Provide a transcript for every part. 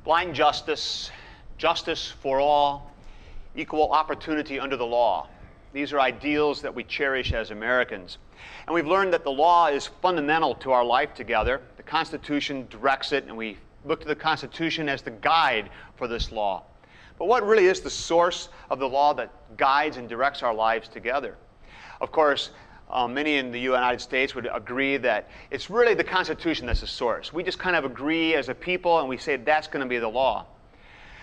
Blind justice, justice for all, equal opportunity under the law. These are ideals that we cherish as Americans. And we've learned that the law is fundamental to our life together. The Constitution directs it, and we look to the Constitution as the guide for this law. But what really is the source of the law that guides and directs our lives together? Of course, many in the United States would agree that it's really the Constitution that's the source. We just kind of agree as a people and we say that's going to be the law.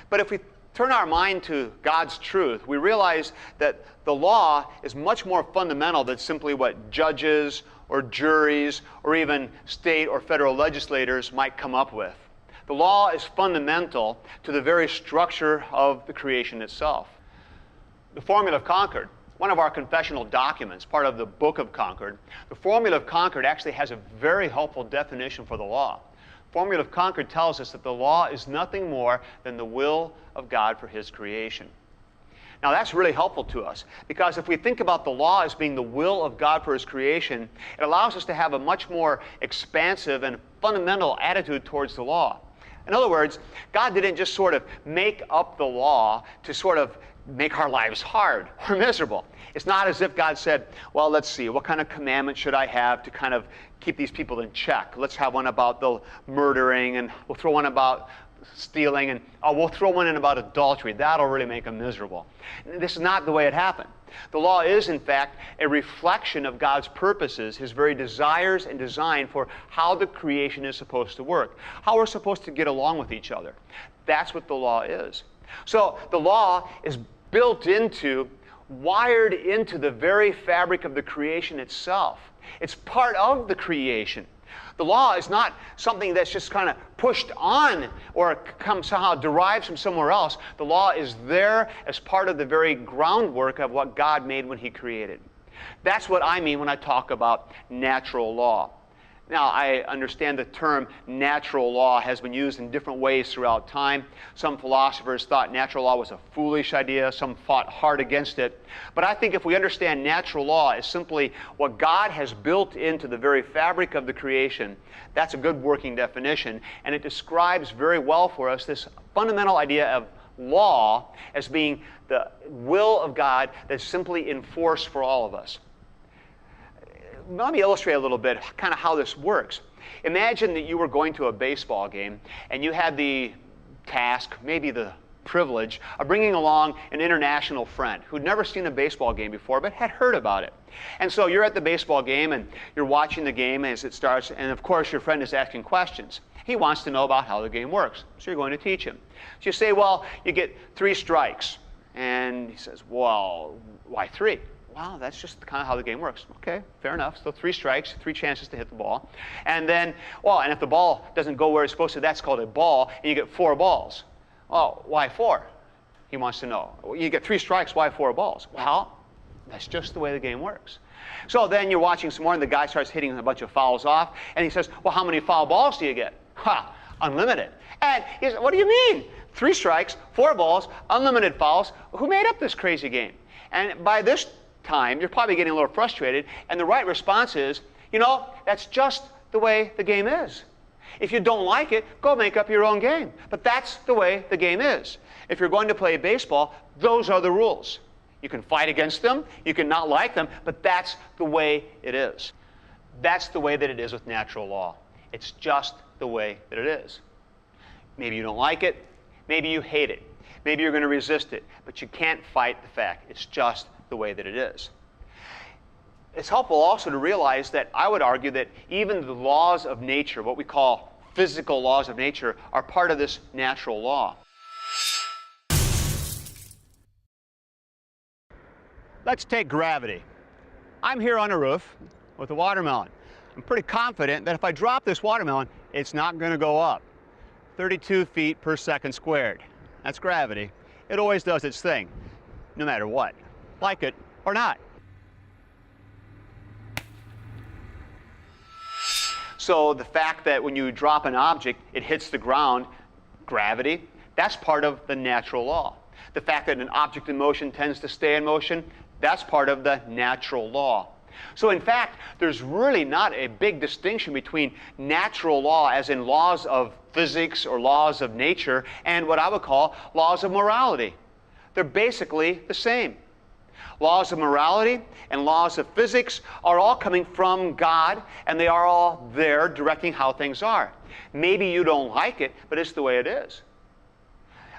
But if we turn our mind to God's truth, we realize that the law is much more fundamental than simply what judges or juries or even state or federal legislators might come up with. The law is fundamental to the very structure of the creation itself. The Formula of Concord, one of our confessional documents, part of the Book of Concord, the Formula of Concord actually has a very helpful definition for the law. The Formula of Concord tells us that the law is nothing more than the will of God for His creation. Now that's really helpful to us, because if we think about the law as being the will of God for His creation, it allows us to have a much more expansive and fundamental attitude towards the law. In other words, God didn't just sort of make up the law to sort of make our lives hard or miserable. It's not as if God said, well, let's see, what kind of commandment should I have to kind of keep these people in check? Let's have one about the murdering, and we'll throw one about stealing, and we'll throw one in about adultery. That'll really make them miserable. This is not the way it happened. The law is, in fact, a reflection of God's purposes, His very desires and design for how the creation is supposed to work, how we're supposed to get along with each other. That's what the law is. So the law is built into, wired into the very fabric of the creation itself. It's part of the creation. The law is not something that's just kind of pushed on or somehow derives from somewhere else. The law is there as part of the very groundwork of what God made when He created. That's what I mean when I talk about natural law. Now, I understand the term natural law has been used in different ways throughout time. Some philosophers thought natural law was a foolish idea. Some fought hard against it. But I think if we understand natural law as simply what God has built into the very fabric of the creation, that's a good working definition. And it describes very well for us this fundamental idea of law as being the will of God that's simply enforced for all of us. Let me illustrate a little bit kind of how this works. Imagine that you were going to a baseball game and you had the task, maybe the privilege, of bringing along an international friend who'd never seen a baseball game before but had heard about it. And so you're at the baseball game and you're watching the game as it starts, and of course your friend is asking questions. He wants to know about how the game works, so you're going to teach him. So you say, well, you get 3 strikes. And he says, well, why 3? Well, that's just kind of how the game works. Okay, fair enough. So 3 strikes, 3 chances to hit the ball. And then, well, and if the ball doesn't go where it's supposed to, that's called a ball, and you get 4 balls. Oh, why 4? He wants to know. You get 3 strikes, why 4 balls? Well, that's just the way the game works. So then you're watching some more, and the guy starts hitting a bunch of fouls off, and he says, well, how many foul balls do you get? Ha, unlimited. And he says, what do you mean? 3 strikes, 4 balls, unlimited fouls. Who made up this crazy game? And by this time, you're probably getting a little frustrated, and the right response is, you know, that's just the way the game is. If you don't like it, go make up your own game. But that's the way the game is. If you're going to play baseball, those are the rules. You can fight against them, you can not like them, but that's the way it is. That's the way that it is with natural law. It's just the way that it is. Maybe you don't like it, maybe you hate it, maybe you're going to resist it, but you can't fight the fact. It's just the way that it is. It's helpful also to realize that I would argue that even the laws of nature, what we call physical laws of nature, are part of this natural law. Let's take gravity. I'm here on a roof with a watermelon. I'm pretty confident that if I drop this watermelon, it's not going to go up. 32 feet per second squared. That's gravity. It always does its thing, no matter what. Like it or not. So the fact that when you drop an object, it hits the ground, gravity, that's part of the natural law. The fact that an object in motion tends to stay in motion, that's part of the natural law. So in fact, there's really not a big distinction between natural law, as in laws of physics or laws of nature, and what I would call laws of morality. They're basically the same. Laws of morality and laws of physics are all coming from God, and they are all there directing how things are. Maybe you don't like it, but it's the way it is.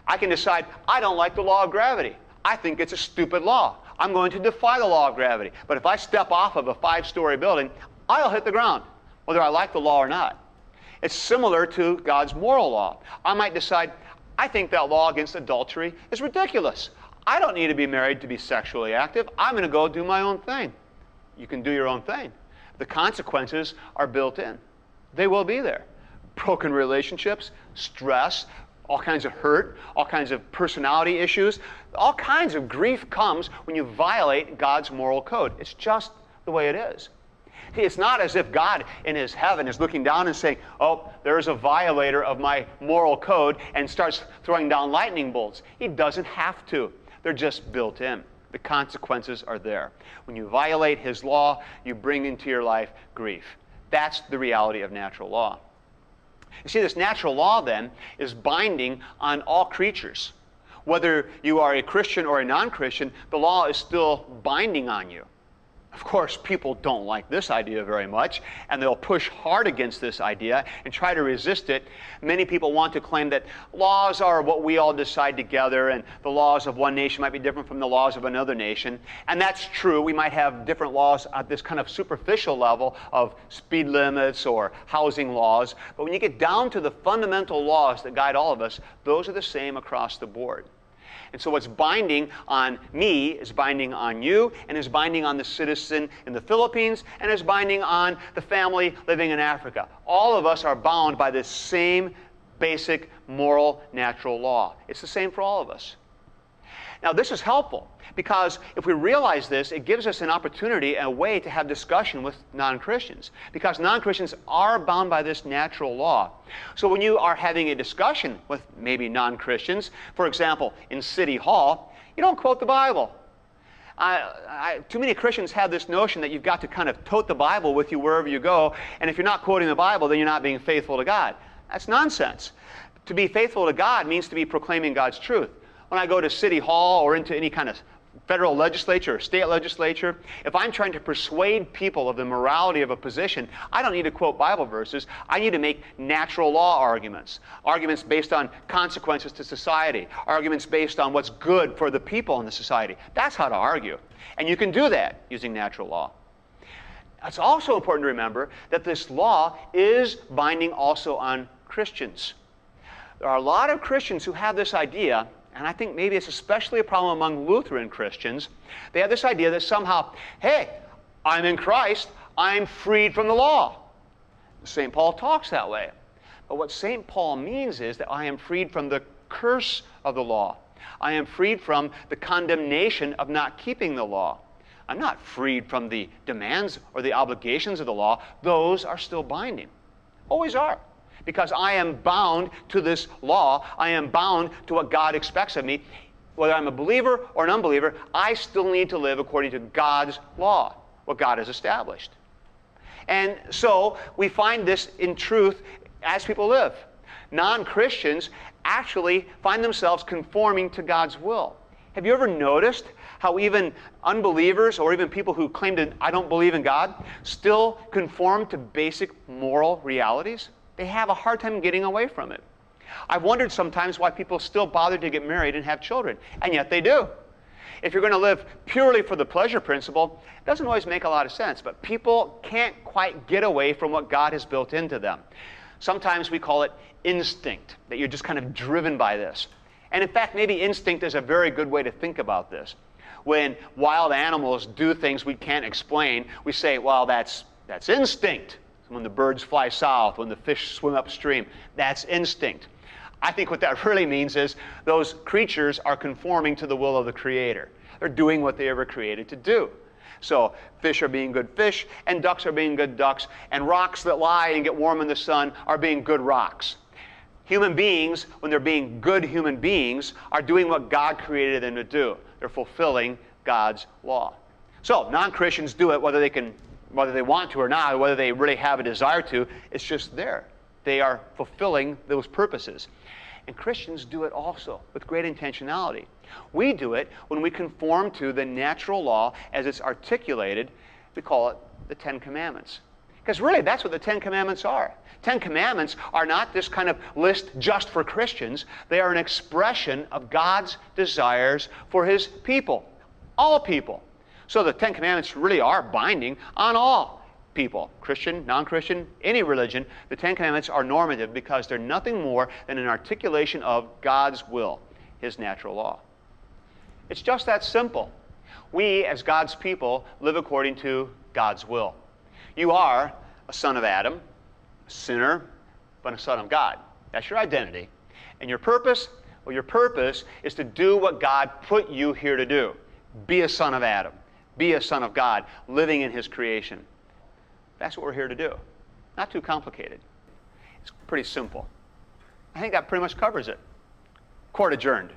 I can decide, I don't like the law of gravity. I think it's a stupid law. I'm going to defy the law of gravity. But if I step off of a 5-story building, I'll hit the ground, whether I like the law or not. It's similar to God's moral law. I might decide, I think that law against adultery is ridiculous. I don't need to be married to be sexually active. I'm going to go do my own thing. You can do your own thing. The consequences are built in. They will be there. Broken relationships, stress, all kinds of hurt, all kinds of personality issues, all kinds of grief comes when you violate God's moral code. It's just the way it is. It's not as if God in his heaven is looking down and saying, oh, there's a violator of my moral code, and starts throwing down lightning bolts. He doesn't have to. They're just built in. The consequences are there. When you violate his law, you bring into your life grief. That's the reality of natural law. You see, this natural law, then, is binding on all creatures. Whether you are a Christian or a non-Christian, the law is still binding on you. Of course, people don't like this idea very much, and they'll push hard against this idea and try to resist it. Many people want to claim that laws are what we all decide together, and the laws of one nation might be different from the laws of another nation. And that's true. We might have different laws at this kind of superficial level of speed limits or housing laws. But when you get down to the fundamental laws that guide all of us, those are the same across the board. And so what's binding on me is binding on you, and is binding on the citizen in the Philippines, and is binding on the family living in Africa. All of us are bound by this same basic moral natural law. It's the same for all of us. Now, this is helpful because if we realize this, it gives us an opportunity and a way to have discussion with non-Christians, because non-Christians are bound by this natural law. So when you are having a discussion with maybe non-Christians, for example, in City Hall, you don't quote the Bible. Too many Christians have this notion that you've got to kind of tote the Bible with you wherever you go, and if you're not quoting the Bible, then you're not being faithful to God. That's nonsense. To be faithful to God means to be proclaiming God's truth. When I go to City Hall or into any kind of federal legislature or state legislature, if I'm trying to persuade people of the morality of a position, I don't need to quote Bible verses. I need to make natural law arguments, arguments based on consequences to society, arguments based on what's good for the people in the society. That's how to argue. And you can do that using natural law. It's also important to remember that this law is binding also on Christians. There are a lot of Christians who have this idea, and I think maybe it's especially a problem among Lutheran Christians. They have this idea that somehow, hey, I'm in Christ, I'm freed from the law. St. Paul talks that way. But what St. Paul means is that I am freed from the curse of the law. I am freed from the condemnation of not keeping the law. I'm not freed from the demands or the obligations of the law. Those are still binding. Always are. Because I am bound to this law. I am bound to what God expects of me. Whether I'm a believer or an unbeliever, I still need to live according to God's law, what God has established. And so we find this in truth as people live. Non-Christians actually find themselves conforming to God's will. Have you ever noticed how even unbelievers or even people who claim to, I don't believe in God, still conform to basic moral realities? They have a hard time getting away from it. I've wondered sometimes why people still bother to get married and have children, and yet they do. If you're going to live purely for the pleasure principle, it doesn't always make a lot of sense, but people can't quite get away from what God has built into them. Sometimes we call it instinct, that you're just kind of driven by this. And in fact, maybe instinct is a very good way to think about this. When wild animals do things we can't explain, we say, well, that's instinct. When the birds fly south, when the fish swim upstream, that's instinct. I think what that really means is those creatures are conforming to the will of the Creator. They're doing what they were created to do. So fish are being good fish, and ducks are being good ducks, and rocks that lie and get warm in the sun are being good rocks. Human beings, when they're being good human beings, are doing what God created them to do. They're fulfilling God's law. So non-Christians do it whether they want to or not, or whether they really have a desire to. It's just there. They are fulfilling those purposes. And Christians do it also with great intentionality. We do it when we conform to the natural law as it's articulated. We call it the Ten Commandments. Because really, that's what the Ten Commandments are. Ten Commandments are not this kind of list just for Christians. They are an expression of God's desires for His people, all people. So the Ten Commandments really are binding on all people, Christian, non-Christian, any religion. The Ten Commandments are normative because they're nothing more than an articulation of God's will, His natural law. It's just that simple. We, as God's people, live according to God's will. You are a son of Adam, a sinner, but a son of God. That's your identity. And your purpose? Well, your purpose is to do what God put you here to do. Be a son of Adam. Be a son of God, living in His creation. That's what we're here to do. Not too complicated. It's pretty simple. I think that pretty much covers it. Court adjourned.